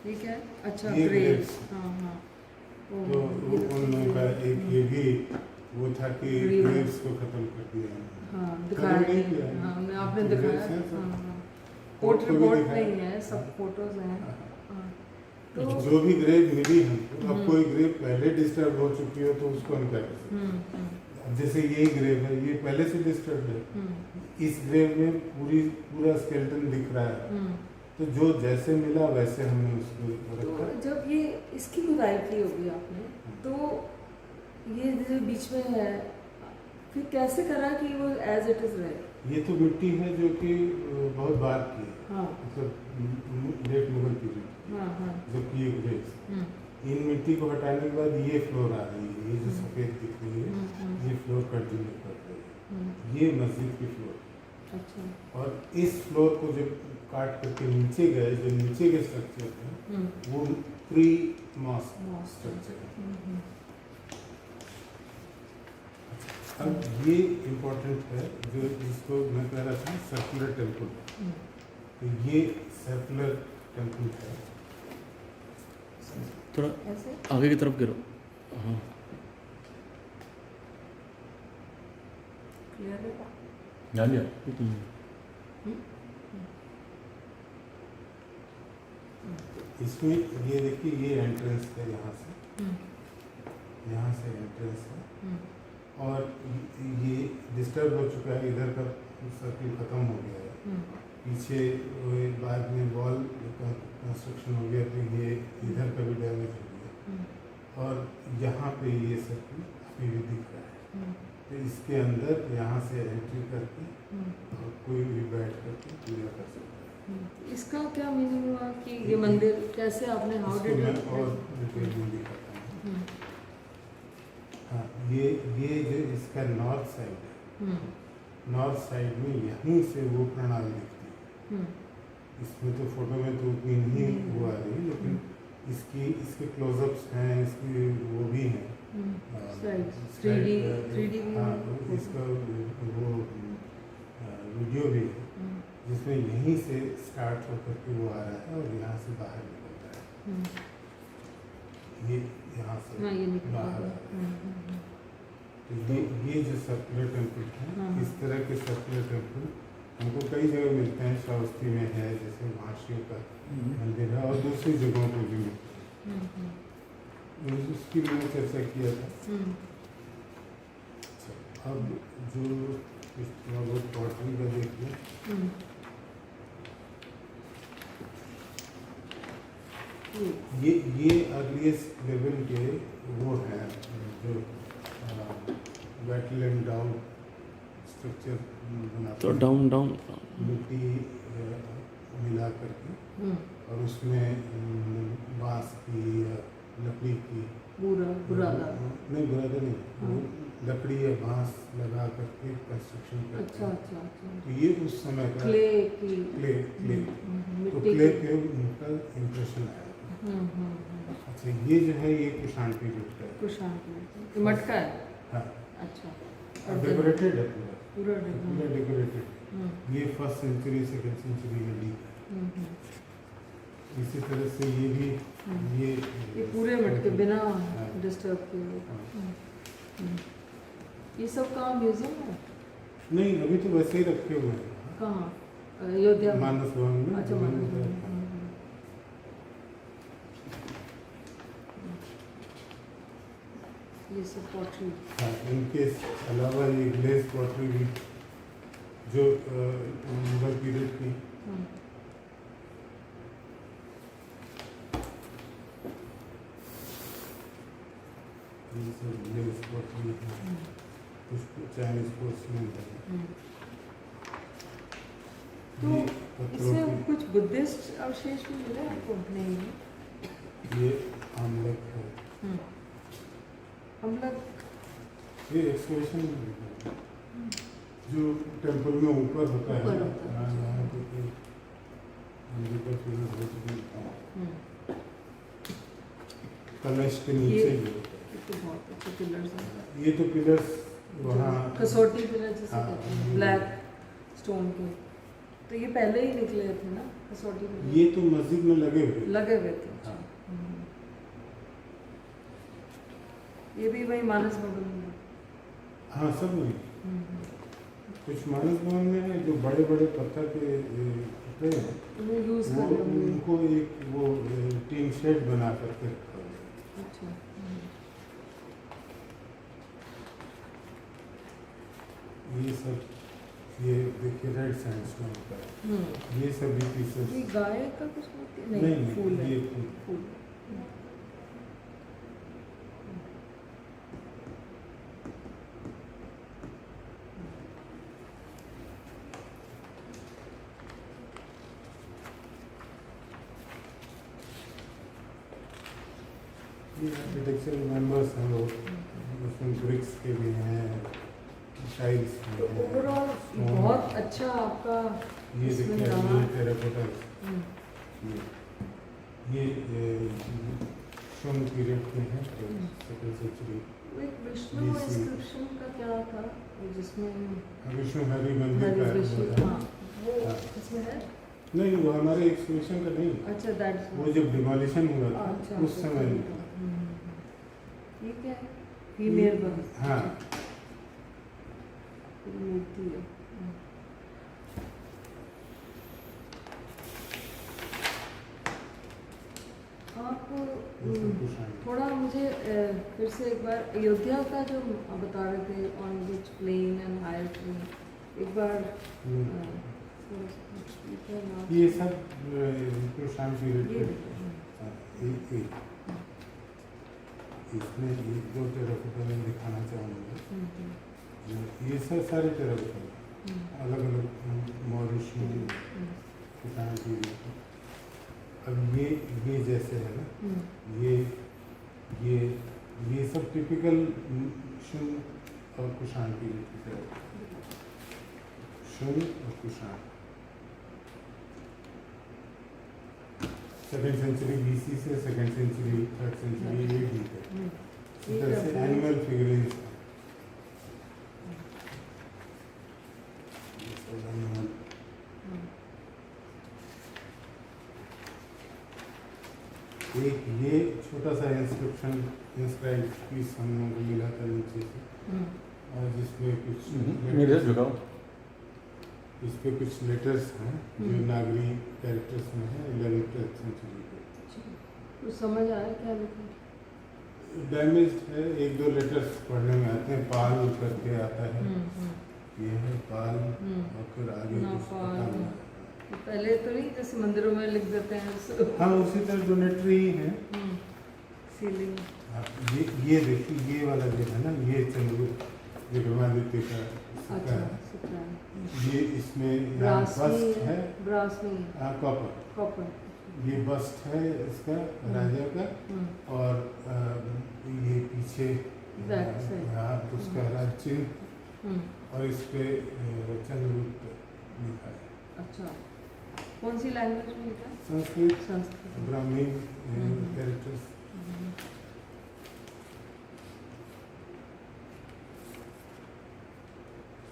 ठीक है। अच्छा ये ग्रेव। grapes। हाँ हाँ। ओ, तो ये तो उन लोगों का एक ये भी वो था कि Grapes। ग्रेव्स को खत्म कर दिया है। हाँ खत्म दिखाया नहीं है। किया है। हाँ आपने Grapes दिखाया। हैं सब। हाँ हाँ। कोर्ट कोर्ट को भी रिपोर्ट दिखाया। नहीं है, सब हाँ। फोटोज हैं। हाँ। हाँ तो जो भी ग्रेव मिली हमको, अब कोई ग्रेव पहले डिस्टर्ब हो चुकी हो तो उसको हम क्या कर सकते हैं। अब जैसे ये ग्रेव है, ये पहले से डिस्टर्ब है। इस ग्रेव में पूरा स्केलेटन दिख रहा है, तो जो जैसे मिला वैसे हमने उसको तो रखा। जब ये इसकी खुदाई की होगी आपने, तो ये जो बीच में है, फिर कैसे करा कि वो एज इट इज रहे? ये तो मिट्टी है जो कि बहुत बार की है, हाँ मतलब लेट मुगल पीरियड हाँ हाँ। जबकि ये ग्रेव्स। इन मिट्टी को हटाने के बाद ये फ्लोर आ रही है, ये जो सफ़ेद दिख रही है, ये फ्लोर कंटिन्यू कर रही है। ये मस्जिद की फ्लोर। अच्छा। और इस फ्लोर को जब काट करके नीचे गए, जो नीचे के स्ट्रक्चर हैं वो प्री मॉस्क स्ट्रक्चर है। अब ये इम्पोर्टेंट है, जो जिसको मैं कह रहा था सर्कुलर टेम्पल। तो ये सर्कुलर टेम्पल है। थोड़ा ऐसे आगे की तरफ गिरो। हाँ क्लियर है? जान जा। इसमें ये देखिए, ये एंट्रेंस है यहाँ से, यहाँ से एंट्रेंस है। और ये डिस्टर्ब हो चुका है, इधर का सर्किल ख़त्म हो गया है। पीछे बाद में वॉल कंस्ट्रक्शन हो गया, तो ये इधर का भी डैमेज हो गया। और यहाँ पे ये सर्किल अभी भी दिख रहा है। तो इसके अंदर यहाँ से एंट्री करके और कोई भी बैठ करके पूजा कर सकता है। इसका क्या मीनिंग हुआ कि ये मंदिर कैसे आपने हाउ इसको डिड मैं और डिटेल में दिखाता हूँ। हाँ, ये जो इसका नॉर्थ साइड है, नॉर्थ साइड में यहीं से वो प्रणाली दिखती है। इसमें तो फोटो में तो उतनी नहीं वो आ रही, लेकिन इसके क्लोजअप्स हैं, इसकी वो भी हैं। 3D भी हाँ, इसका वो वीडियो भी है, जिसमें यहीं से स्टार्ट होकर के वो आ रहा है और यहाँ से बाहर निकल रहा है। ये यहाँ से हाँ, ये निकल बाहर आ रहा है। तो ये जो सर्कुलर टेम्पल है, इस तरह के सर्कुलर टेम्पल हमको कई जगह मिलते हैं। श्रावस्ती में है, जैसे महाशिव का मंदिर है, और दूसरी जगहों पर भी मिलते हैं। उसकी मैंने चर्चा किया था। अब जो बहुत पॉटरी का देखिए, ये अर्लीस्ट लेवल के वो हैं जो बैटल एंड डाउन स्ट्रक्चर बनाते तो हैं। डाउन मिट्टी मिला करके और उसमें बांस की या लकड़ी की बुरादा। नहीं, बुरादा नहीं, लकड़ी या बांस लगा करके कंस्ट्रक्शन करते हैं। अच्छा। तो ये उस समय का क्ले की क्ले तो क्ले पे उनका इम्प्रेशन आया। अच्छा, ये जो है ये कुषाण पीरियड का है। कुषाण की मटका है। हाँ, अच्छा। और डेकोरेटेड है पूरा पूरा डेकोरेटेड। ये फर्स्ट सेंचुरी सेकंड सेंचुरी में ली है। इसी तरह से ये भी ये पूरे मटके बिना डिस्टर्ब किए। ये सब कहाँ म्यूजियम है? नहीं, अभी तो वैसे ही रखे हुए हैं। कहाँ? अयोध्या में? मानस भवन में। अच्छा, मानस भवन। ये सब पॉटरी। हाँ, इनके अलावा ये ग्लेस पॉटरी भी जो मुगल पीरियड की। ये सब ग्लेस पॉटरी है, कुछ चाइनीज पोर्सलिन है। तो ये पत्थरों इसमें की, कुछ बुद्धिस्ट अवशेष भी मिले आपको? नहीं। ये आमलक है। हम लोग ये एक्सकेवेशन जो टेम्पल में ऊपर होता है, ऊपर होता है। यहाँ पे कोई मंदिर का फिगर हो चुका है। कलश के नीचे ये ही होता है। तो बहुत अच्छे पिलर्स हैं। ये तो पिलर्स वहाँ कसौटी पिलर जिसे हाँ, कहते हैं, ब्लैक स्टोन के। तो ये पहले ही निकले थे ना? कसौटी में ये तो मस्जिद में लगे हुए थे। लगे हुए थे। हाँ। ये भी वही मानस भवन में। हाँ, सब में कुछ मानस भवन में है जो बड़े बड़े पत्थर के टुकड़े हैं, उन्हें यूज वो कर रहे होंगे। उनको एक वो टीन शेड बना करके रखा हुआ है। अच्छा। ये सब, ये देखिए रेड सैंडस्टोन का है। ये सभी पीसेस ये गाय का कुछ मूर्ति नहीं, फूल है। ये फूल। फूल। ये आर्किटेक्चरल मेंबर्स हैं लोग, उसमें ब्रिक्स के भी हैं, टाइल्स तो के हैं। Overall stone। बहुत अच्छा आपका ये इसमें देखिए, रहा। ये टेराकोटा, हम्म, ये शोन पीरियड के हैं, सेकंड सेंचुरी। वो एक विष्णु ये सी- इंस्क्रिप्शन का क्या था वो जिसमें विष्णु हरि मंदिर हरि का विष्णु, है। हाँ वो हाँ। इसमें है। नहीं, वो हमारे एक्सहिबिशन का नहीं, अच्छा दैट्स वो जब डिमोलिशन हुआ था अच्छा उस समय निकला। ठीक है, फीमेल बन। हाँ। मूर्ति है। आप ये सब कुछ है। थोड़ा मुझे फिर से एक बार अयोध्या का जो आप बता रहे थे on which plane and higher plane, एक बार थोड़ा सा repeat करना। ये सब कुषाण पीरियड ये के देखिए। एक इसमें एक दो टेराकोटा में दिखाना चाहूँगा। ये सब सारे टेराकोटा अलग अलग मॉरिशस कुषाण पीरियड के। अब ये जैसे है ना, ये सब टिपिकल शुंग और कुषाण पीरियड की टेराकोटा, शुंग और कुषाण। सेकेंड सेंचुरी बीसी से सेकेंड सेंचुरी थर्ड सेंचुरी ये भी है। इधर से एनिमल फिगरिंग्स एक ये छोटा सा इंस्क्रिप्शन इंस्क्राइब पीस हम लोगों को मिला था नीचे से, और जिसमें कुछ मेरे झुकाओ। इस पे कुछ लेटर्स हैं जो नागरी कैरेक्टर्स में है 11th सेंचुरी के। कुछ समझ आया क्या लिखा? डैमेज है, एक दो लेटर्स पढ़ने में आते हैं, पाल करके आता है, ये है पाल, और फिर आगे ना कुछ पाल। पता नहीं। पहले तो नहीं जैसे मंदिरों में लिख देते हैं हाँ, उसी तरह डोनेटरी ही है। सीलिंग। ये देखिए, ये वाला जो है ना, ये चंद्रगुप्त विक्रमादित्य का सिक्का अच्छा है। सिक्का। ये इसमें ब्रास बस्ट है, ब्रास में कॉपर। कॉपर। ये बस्ट है इसका राजा का, और ये पीछे बैक साइड। यहाँ उसका राज चिन्ह, और इस पे चंद्रगुप्त लिखा है। अच्छा, कौन सी लैंग्वेज में लिखा है? संस्कृत, संस्कृत। ब्राह्मी कैरेक्टर्स।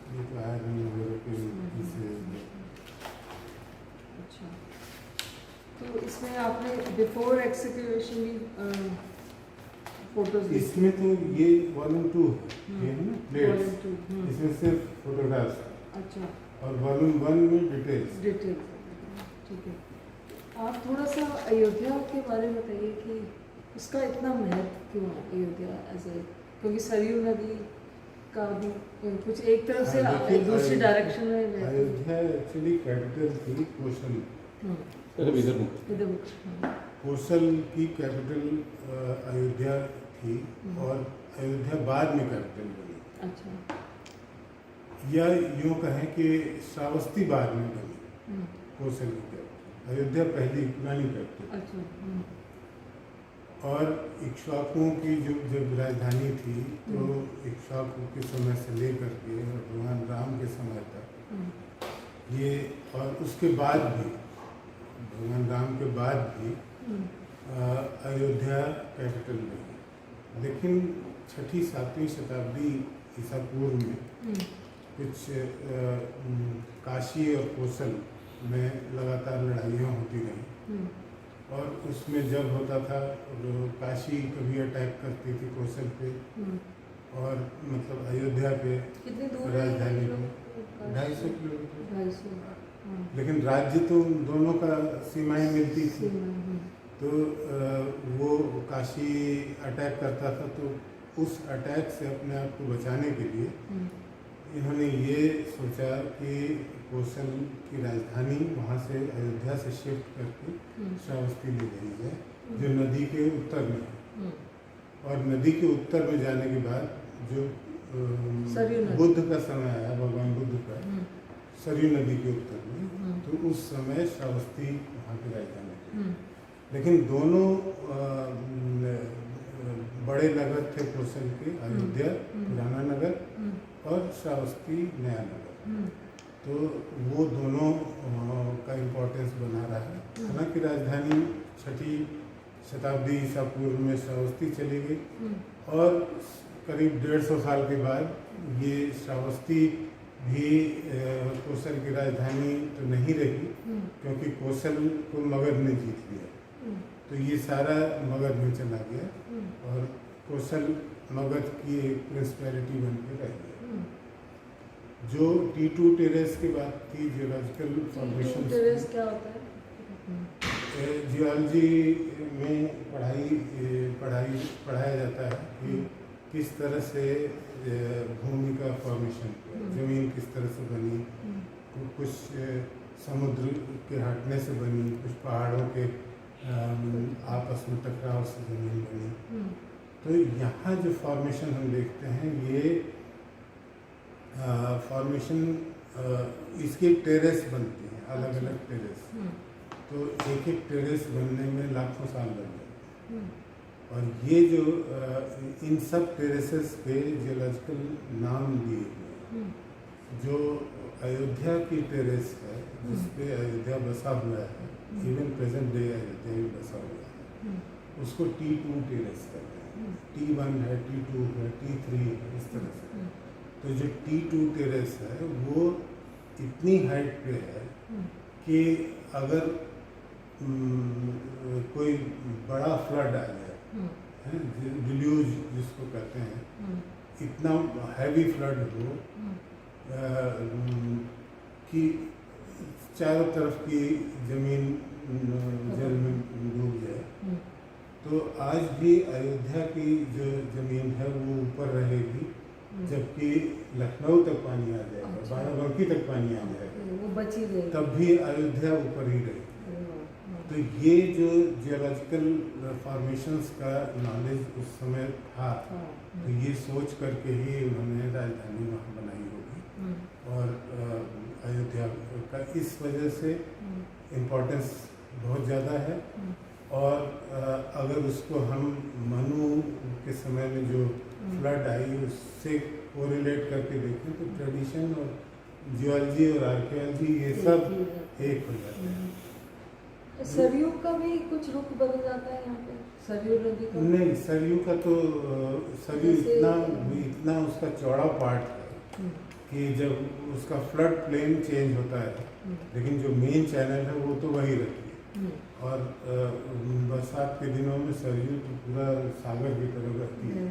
ये तो आयरन वगैरह के पीसेस। अच्छा, तो इसमें आपने बिफोर एक्सक्यूशन भी फोटोज इसमें तो ये वॉल्यूम 2 है, ये है ना प्लेट्स, इसमें सिर्फ फोटोग्राफ्स है, अच्छा और वॉल्यूम 1 में डिटेल्स। डिटेल। ठीक है, आप थोड़ा सा अयोध्या के बारे में बताइए कि उसका इतना महत्व क्यों है अयोध्या एज ए, क्योंकि सरयू नदी का भी कुछ एक तरफ से देखिए, दूसरी डायरेक्शन में बहती है। अयोध्या एक्चुअली कैपिटल थी कोशल। इधर इधर कोशल की कैपिटल अयोध्या थी, और अयोध्या बाद में कैपिटल बनी, अच्छा। या यूँ कहें कि श्रावस्ती बाद में बनी कोशल की कैपिटल। अयोध्या पहली पुरानी कैपिटल। अच्छा। और इक्ष्वाकुओं की जो जब राजधानी थी, तो इक्ष्वाकु के समय से लेकर के भगवान राम के समय तक ये, और उसके बाद भी भगवान राम के बाद भी अयोध्या कैपिटल रही। लेकिन 6ठी 7वीं शताब्दी ईसा पूर्व में कुछ काशी और कोसल में लगातार लड़ाइयाँ होती रहीं, हम्म, और उसमें जब होता था जो काशी कभी अटैक करती थी कोसल पे, हम्म। और मतलब अयोध्या पे कितनी दूर है राजधानी ये पे लोग? 250 किलोमीटर। 250, हाँ। लेकिन राज्य तो दोनों का सीमाएं मिलती थी, सीमा, तो वो काशी अटैक करता था, तो उस अटैक से अपने आप को बचाने के लिए हम्म, इन्होंने ये सोचा कि कोसल की राजधानी वहाँ से अयोध्या से शिफ्ट करके हम्म, श्रावस्ती ले जाई जाए, जो नदी के उत्तर में है। हम्म, और नदी के उत्तर में जाने के बाद जो सरयू नदी। बुद्ध का समय आया, भगवान बुद्ध का, हम्म, सरयू नदी के उत्तर में, हम्म, तो उस समय श्रावस्ती वहाँ की राजधानी थी। हम्म, लेकिन दोनों बड़े नगर थे कोसल के, अयोध्या पुराना नगर और श्रावस्ती नया नगर। हम्म, तो वो दोनों का इम्पोर्टेंस बना रहा है। हालांकि राजधानी 6ठी शताब्दी ईसा पूर्व में श्रावस्ती चली गई, और करीब 150 साल के बाद ये श्रावस्ती भी कोसल की राजधानी तो नहीं रही, क्योंकि कोसल को मगध ने जीत लिया, तो ये सारा मगध में चला गया, और कोसल मगध की एक प्रिंसिपैलिटी बन के रह गया। जो T2 टेरेस की बात थी, जियोलॉजिकल फॉर्मेशन, टेरेस क्या होता है? जियोलॉजी में पढ़ाया जाता है कि किस तरह से भूमि का फॉर्मेशन हुआ, जमीन किस तरह से बनी, कुछ समुद्र के हटने से बनी, कुछ पहाड़ों के आपस में टकराव से जमीन बनी। तो यहाँ जो फॉर्मेशन हम देखते हैं, ये फॉर्मेशन इसकी टेरेस बनती हैं, अलग अलग टेरेस। तो एक एक टेरेस बनने में लाखों साल लग जाते हैं, और ये जो इन सब टेरेसेस के जियोलॉजिकल नाम दिए हुए हैं। जो अयोध्या की टेरेस है, जिसपे अयोध्या बसा हुआ है, इवन प्रेजेंट डे अयोध्या में बसा हुआ है, उसको T2 टेरेस कहते हैं। T1 है, T2 है, T3 है, इस तरह से। तो जो T2 टेरेस है वो इतनी हाइट पे है कि अगर कोई बड़ा फ्लड आ जाए, डिल्यूज जिसको कहते हैं, इतना हैवी फ्लड हो कि चारों तरफ की जमीन जल में डूब जाए, तो आज भी अयोध्या की जो जमीन है वो ऊपर रहेगी, जबकि लखनऊ तक पानी आ जाएगा, अच्छा। बाराबंकी तक पानी आ जाएगा, वो बची रहेगी, तब भी अयोध्या ऊपर ही रहेगी। तो ये जो जियोलॉजिकल फॉर्मेशंस का नॉलेज उस समय था, तो ये सोच करके ही उन्होंने राजधानी वहाँ बनाई होगी। और अयोध्या का इस वजह से इम्पोर्टेंस बहुत ज़्यादा है। और अगर उसको हम मनु के समय में जो फ्लड आई उससे कोरिलेट करके देखें, तो ट्रेडिशन और जियोलॉजी और आर्कियोलॉजी ये सब एक हो जाते हैं। सरयू का भी कुछ रुख बदल जाता है यहाँ पे, सरयू नदी का? नहीं, सरयू का तो सरयू जैसे- इतना उसका चौड़ा पार्ट है कि जब उसका फ्लड प्लेन चेंज होता है, लेकिन जो मेन चैनल है वो तो वही रहती है। और बरसात के दिनों में सरयू तो पूरा सागर की तरह रहती है,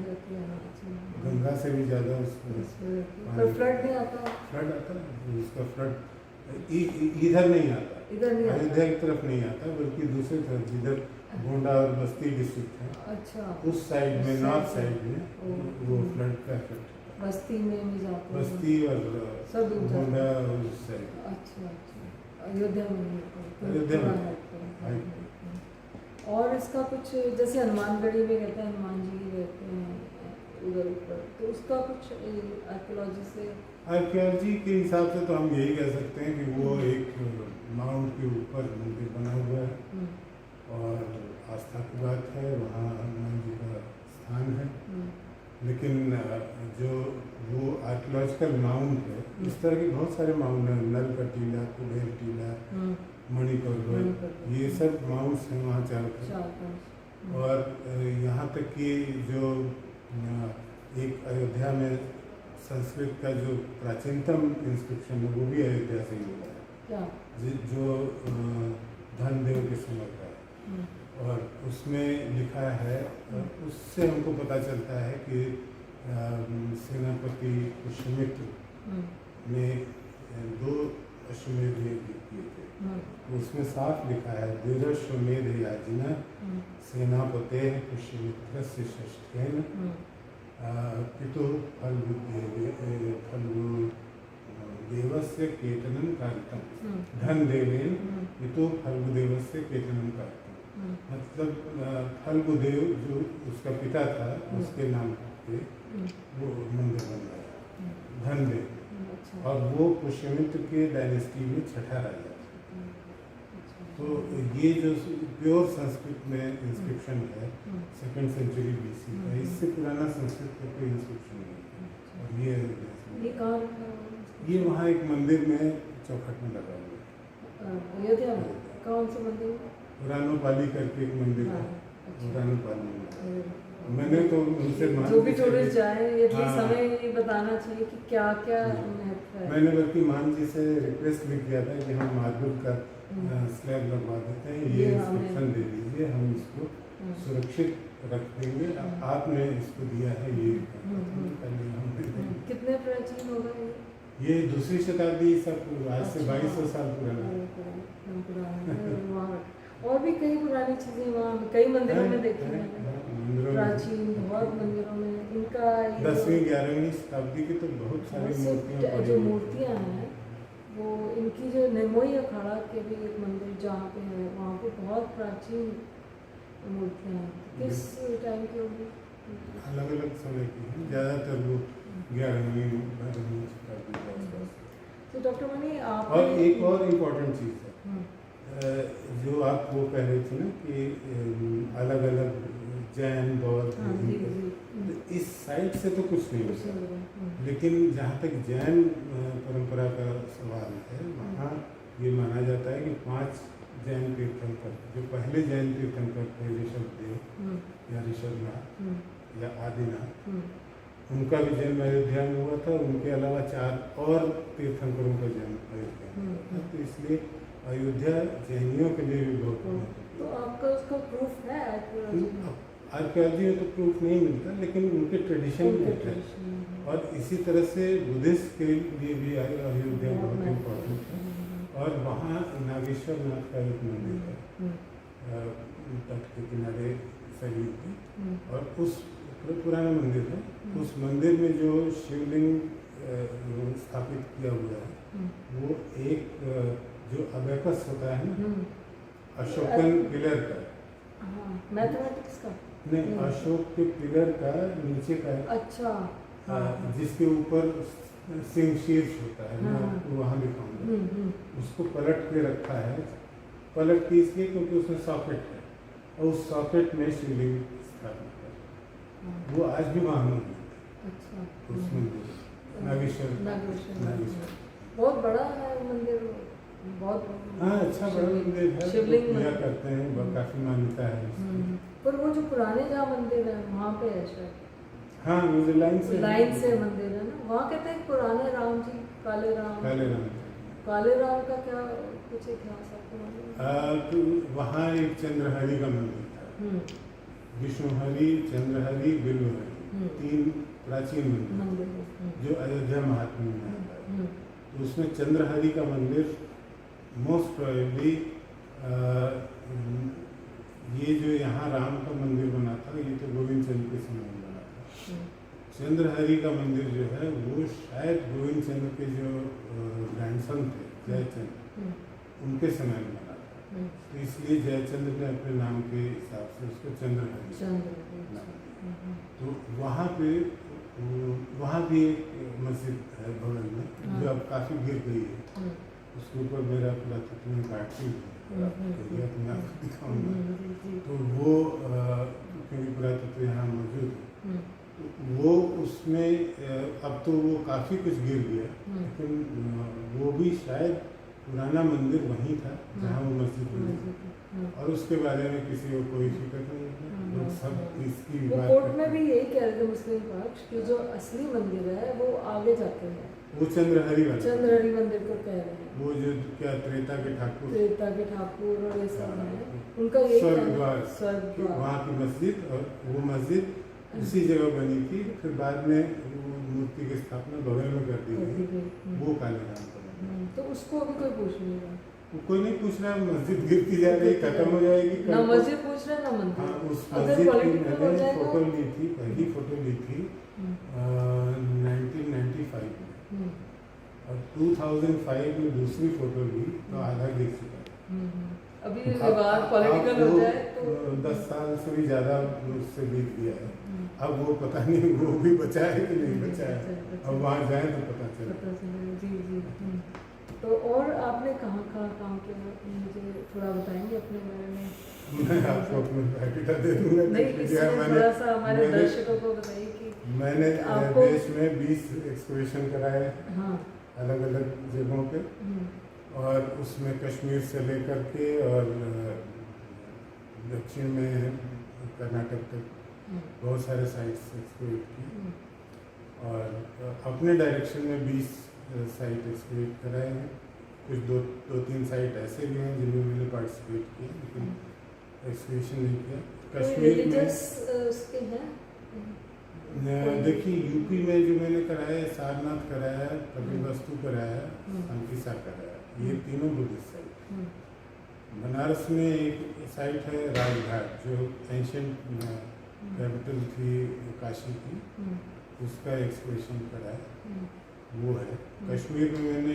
गंगा से भी ज़्यादा पर फ्लड नहीं आता? फ्लड आता है, उसका फ्लड इधर नहीं आता, इधर नहीं आता? अयोध्या की तरफ नहीं आता, बल्कि दूसरी तरफ जिधर गोंडा और बस्ती डिस्ट्रिक्ट है, अच्छा, उस साइड में, उस नॉर्थ साइड साइड में वो फ्लड का इफेक्ट होता है। बस्ती में भी जाते हैं? बस्ती और सब डूब जाते हैं। गोंडा और उस साइड। अच्छा अच्छा, अयोध्या में नहीं होता, अयोध्या में। पूरा है। और इसका कुछ जैसे हनुमानगढ़ी में रहते हैं, हनुमान जी रहते हैं उधर ऊपर, तो उसका कुछ आर्कियोलॉजी से? आर्कियोलॉजी के हिसाब से तो हम यही कह सकते हैं कि वो एक माउंट के ऊपर मंदिर बना हुआ है, और आस्था की बात है, वहाँ हनुमान जी का स्थान है। लेकिन जो वो आर्कियोलॉजिकल माउंट है, इस तरह के बहुत सारे माउंट हैं, नल का टीला, कुबेर टीला, मणिपर्वत, ये सब माउंट्स हैं वहाँ चारों। और यहाँ तक कि जो एक अयोध्या में संस्कृत का जो प्राचीनतम इंस्क्रिप्शन है, वो भी अयोध्या से ही हुआ है। क्या? जो धनदेव के समय का है। और उसमें लिखा है, उससे हमको पता चलता है कि सेनापति पुष्यमित्र ने 2 अश्वमेध यज्ञ किए थे। उसमें साफ लिखा है द्विरश्वमेध याजिना सेनापते पुष्यमित्रस्य षष्ठेन पितुः फल्गुदेवस्य केतनं कारितम् धनदेवेन पितुः फल्गुदेवस्य केतनं कारितम्। मतलब फल्गुदेव जो उसका पिता था उसके नाम पे वो मंदिर बन गया धनदेव, और वो पुष्यमित्र के डायनेस्टी में छठा राजा था। तो ये जो प्योर संस्कृत में इंस्क्रिप्शन है 2nd सेंचुरी BC का, इससे पुराना संस्कृत का कोई इंस्क्रिप्शन नहीं है। और ये कहाँ रखा हुआ है? ये वहाँ एक मंदिर में चौखट में लगा हुआ है। अयोध्या में कौन सा मंदिर? पुरानोपाली करके एक मंदिर है, पुरानोपाली में। मैंने तो उनसे जो भी टूरिस्ट जाए एटलीस्ट हमें ये बताना चाहिए कि क्या क्या महत्व है। मैंने बल्कि मान जी से रिक्वेस्ट भी किया था कि हम मार्बल का स्लैब लगवा देते हैं, ये इंस्ट्रक्शन दे दीजिए, हम इसको सुरक्षित रख देंगे। आपने इसको दिया है, ये कितने प्राचीन होगा ये 2री शताब्दी ईसा पूर्व, आज से 2200 साल पुराना। और भी कई पुरानी चीजें वहाँ कई मंदिरों में देखी मैंने, प्राचीन बहुत मंदिरों में इनका 10वीं 11वीं शताब्दी की तो बहुत सारी मूर्तियाँ जो मूर्तियाँ हैं वो इनकी जो निर्मोही अखाड़ा के भी एक मंदिर जहाँ पे है वहाँ पे बहुत प्राचीन मूर्तियाँ हैं। किस टाइम की होगी? अलग अलग समय की हैं, ज़्यादातर वो 11वीं 12वीं शताब्दी के आसपास। तो डॉक्टर मणि आप और एक और इम्पोर्टेंट चीज़ है जो आप वो कह रहे थे ना कि अलग अलग जैन बौद्ध, इस साइड से तो कुछ नहीं होता, लेकिन जहाँ तक जैन परंपरा का सवाल है वहाँ ये माना जाता है कि 5 जैन तीर्थंकर, जो पहले जैन तीर्थंकर थे ऋषभदेव या ऋषभनाथ या आदिनाथ, उनका भी जन्म अयोध्या में हुआ था। उनके अलावा 4 और तीर्थंकरों का जन्म अयोध्या में हुआ था। तो इसलिए अयोध्या जैनियों के लिए भी बहुत तो आपका उसका प्रूफ है? आर्कियोलॉजी में तो प्रूफ नहीं मिलता, लेकिन उनके ट्रेडिशन मिलता है। और इसी तरह से बुद्धिस्ट के लिए भी अयोध्या बहुत इम्पोर्टेंट है। और वहाँ नागेश्वर नाथ का एक मंदिर है तट के किनारे सरयू के, और उस पुराना मंदिर है, उस मंदिर में जो शिवलिंग स्थापित किया हुआ है वो एक जो अबेकस होता है ना, अशोकन पिलर का, मैथमेटिक्स का नहीं, अशोक के पिलर का नीचे का, अच्छा, जिसके ऊपर सिंह शीर्ष होता है, मैं आपको वहाँ दिखाऊंगा। उसको पलट के रखा है, पलट के इसलिए क्योंकि उसमें सॉकेट है, और उस सॉकेट में शिवलिंग स्थापित है। वो आज भी वहाँ मौजूद है। अच्छा, उस मंदिर नागेश्वर बहुत बड़ा है मंदिर, बहुत हाँ अच्छा बड़ा मंदिर है, शिवलिंग पूजा करते हैं, काफी मान्यता है इसकी। पर वो जो पुराने जहाँ मंदिर है वहाँ पे है शायद, हाँ वो जो लाइन से मंदिर है ना, वहाँ कहते हैं पुराने राम जी, काले राम का क्या कुछ इतिहास आपको मालूम? तो वहाँ एक चंद्रहरि का मंदिर था, विष्णुहरि, चंद्रहरि, बिल्वहरि, 3 प्राचीन मंदिर जो अयोध्या महात्म्य में आता है। तो उसमें चंद्रहरि का मंदिर मोस्ट प्रोबेबली ये जो यहाँ राम का मंदिर बना था ये तो गोविंद चंद्र के समय में बना था। चंद्रहरि का मंदिर जो है वो शायद गोविंद चंद्र के जो ग्रैंडसन थे जयचंद्र, उनके समय में बना था। तो इसलिए जयचंद्र ने अपने नाम के हिसाब से उसको चंद्रहरि नाम दिया। तो वहाँ भी एक मस्जिद है बगल में जो अब काफ़ी गिर गई है, उसके ऊपर मेरा पुरातत्व में काटती है, मैं आपको दिखाऊंगा। तो वो क्योंकि पुरातत्व यहाँ मौजूद है, तो वो उसमें अब तो वो काफ़ी कुछ गिर गया, लेकिन वो भी शायद पुराना मंदिर वहीं था जहाँ वो मस्जिद बनी थी, और उसके बारे में किसी को कोई फिक्र नहीं है। लोग सब इसकी बात कोर्ट में भी यही कह रहे थे मुस्लिम पक्ष कि जो असली मंदिर है वो आगे जाके है, वो चंद्रहरि वाला चंद्रहरि मंदिर को कह रहे हैं, वो जो क्या त्रेता के ठाकुर त्रेता के ठाकुर और ये सब है, उनका ये स्वर्गद्वार स्वर्गद्वार वहाँ की मस्जिद, और वो मस्जिद उसी जगह बनी थी, फिर बाद में वो मूर्ति की स्थापना बगल में कर दी गई, वो काले राम का मंदिर। तो उसको अभी कोई पूछ नहीं रहा, वो कोई नहीं पूछ रहा, मस्जिद गिरती जा रही, खत्म हो जाएगी ना मस्जिद पूछ रहे ना मंदिर। हाँ, उस अगर मस्जिद की पॉलिटिकल हो मैंने जाएगा फोटो ली थी, पहली फोटो ली थी 1995 में, और 2005 में दूसरी फोटो ली तो आधा गिर चुका है। अभी विवाद पॉलिटिकल हो जाए तो 10 साल से भी ज़्यादा उससे बीत गया है, अब वो पता नहीं वो भी बचा है कि नहीं बचा है, अब वहाँ जाए तो पता चले। जी जी। तो और आपने कहाँ कहाँ काम किया, मुझे थोड़ा बताएंगे अपने बारे में? मैं आपको अपना बायोडाटा दे दूंगा, नहीं, इसमें थोड़ा सा हमारे दर्शकों को बताइए कि मैंने आपको देश में 20 एक्सपोजिशन कराए, हाँ अलग अलग जगहों पे, और उसमें कश्मीर से लेकर के और दक्षिण में कर्नाटक तक बहुत सारे साइट्स एक्सप्लोर किए, और अपने डायरेक्शन में 20 साइट एक्सप्लोर कराए हैं। कुछ दो तीन साइट ऐसे भी हैं जिनमें मैंने पार्टिसिपेट किया, लेकिन एक्सप्लोरेशन नहीं किया। कश्मीर में उसके हैं देखिए, यूपी में जो मैंने कराया है, सारनाथ कराया, कपिलवस्तु कराया, अंकिसा कराया, ये तीनों बुद्धिस्ट साइट। बनारस में एक साइट है राजघाट, जो एंशियंट कैपिटल थी काशी की, उसका एक्सप्लोरेशन कराया, वो है। कश्मीर में मैंने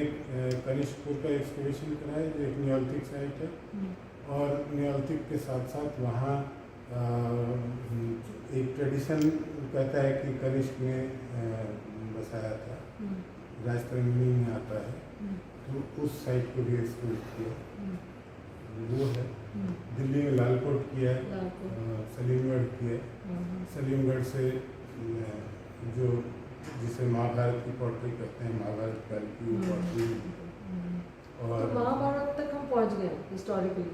कनिष्कपुर का एक्सप्लोरेशन कराया, जो एक नियोलिथिक साइट है, और नियोलिथिक के साथ साथ वहाँ एक ट्रेडिशन कहता है कि कनिष्क ने बसाया था, राजतरंगिणी में आता है, तो उस साइट को भी एक्सप्लोर किया, वो है। दिल्ली में लाल कोट किया है, सलीमगढ़ किया है, सलीमगढ़ से जो जिसे महाभारत की पॉटरी कहते हैं, महाभारत काल की पॉटरी, और तो महाभारत तक हम पहुंच गए हिस्टोरिकली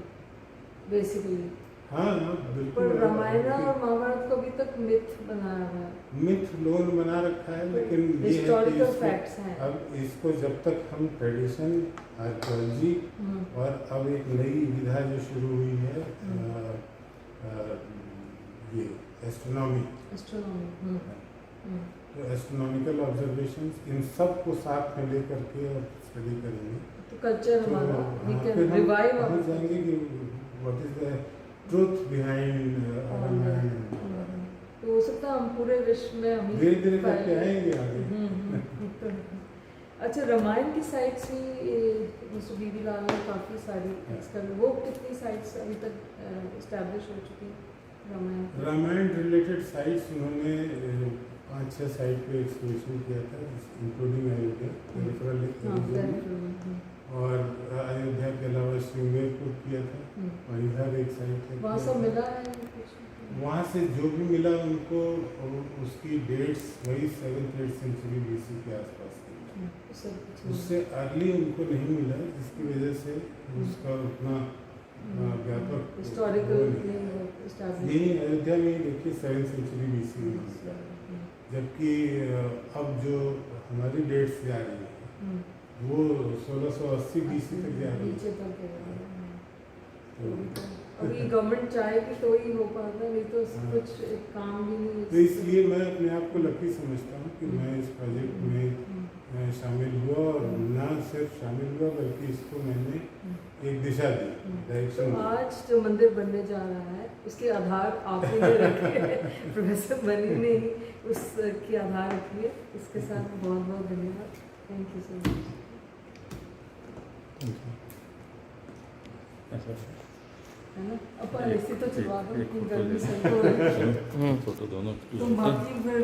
बेसिकली। हाँ बिल्कुल। पर रामायण और महाभारत को अभी तक मिथ बनाया हुआ है, मिथ लोन बना रखा है, लेकिन ये है कि हिस्टोरिकल फैक्ट्स हैं। अब इसको जब तक हम ट्रेडिशन, आर्कियोलॉजी, और अब एक नई विधा जो शुरू हुई है, ये एस्ट्रोनॉमी, तो एस्ट्रोनॉमिकल ऑब्जर्वेशंस, इन सब को साथ में लेकर के और स्टडी करेंगे, तो कल्चर हमारा वी फिर कैन हम रिवाइव समझ जाएंगे कि what is the truth behind Ramayan. तो हो सकता है हम पूरे विश्व में हम धीरे धीरे करके आएंगे आगे। अच्छा, रामायण की साइट्स भी मिस्टर बीबी लाल ने काफ़ी सारी कर, वो कितनी साइट्स अभी तक इस्टेब्लिश हो चुकी हैं रामायण रिलेटेड साइट्स? उन्होंने 5-6 साइट पे एक्सप्लोरेशन किया था, इंक्लूडिंग अयोध्या, और अयोध्या के अलावा श्रृंगेरपुर किया था, और इधर एक साइट है, वहाँ सब मिला है कुछ? वहाँ से जो भी मिला उनको, उसकी डेट्स वही 7th-8th सेंचुरी BC के आसपास थी, उससे अर्ली उनको नहीं मिला, जिसकी वजह से उसका उतना व्यापक हिस्टोरिकल नहीं। अयोध्या में देखिए 7th सेंचुरी BC में मिला, जबकि अब जो हमारी डेट्स जा रही है वो 1680 BC तक जा रही है। अभी गवर्नमेंट चाहेगी तो ही हो पाता, नहीं तो कुछ काम भी नहीं। तो इसलिए मैं अपने आप को लकी समझता हूँ कि मैं इस प्रोजेक्ट में शामिल हुआ, और न सिर्फ शामिल हुआ बल्कि इसको मैंने एक दिशा दी, डायरेक्शन। तो आज जो मंदिर बनने जा रहा है उसके आधार आपने रखे हैं, प्रोफेसर बनी ने ही उसकी आधार रखी है। इसके साथ बहुत बहुत धन्यवाद, थैंक यू सो मच। है ना, अपन ऐसे तो चलवा दो, गर्मी से तो फोटो दोनों तुम बाकी फिर